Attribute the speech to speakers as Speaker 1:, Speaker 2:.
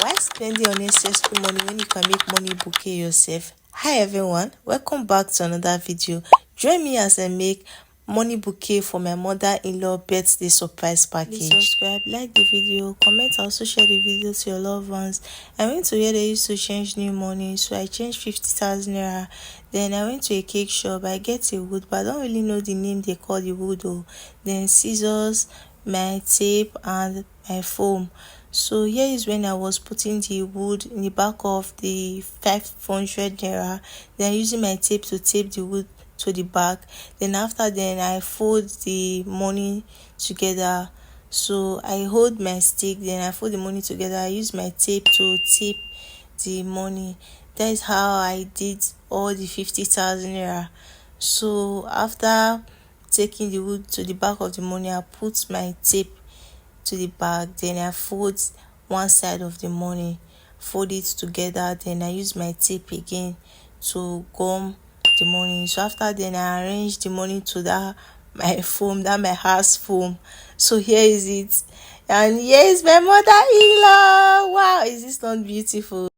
Speaker 1: Why spending unnecessary money when you can make money bouquet yourself? Hi everyone, welcome back to another video. Join me as I make money bouquet for my mother-in-law birthday surprise package. Please subscribe, like the video, comment, also share the video to your loved ones. I went to where they used to change new money, so I changed 50,000 naira. Then I went to a cake shop. I get a wood, but I don't really know the name they call the wood though. Then scissors, my tape and my foam. So here is when I was putting the wood in the back of the 500 naira, then using my tape to tape the wood to the back. Then after then I fold the money together. So I hold my stick, then I fold the money together. I use my tape to tape the money. That is how I did all the 50,000 naira. So after taking the wood to the back of the money, I put my tape to the back, then I fold one side of the money, fold it together, then I use my tape again to gum the money. So after then I arrange the money to that my foam, that my house foam. So here is it, and here is my mother-in-law. Wow, is this not beautiful?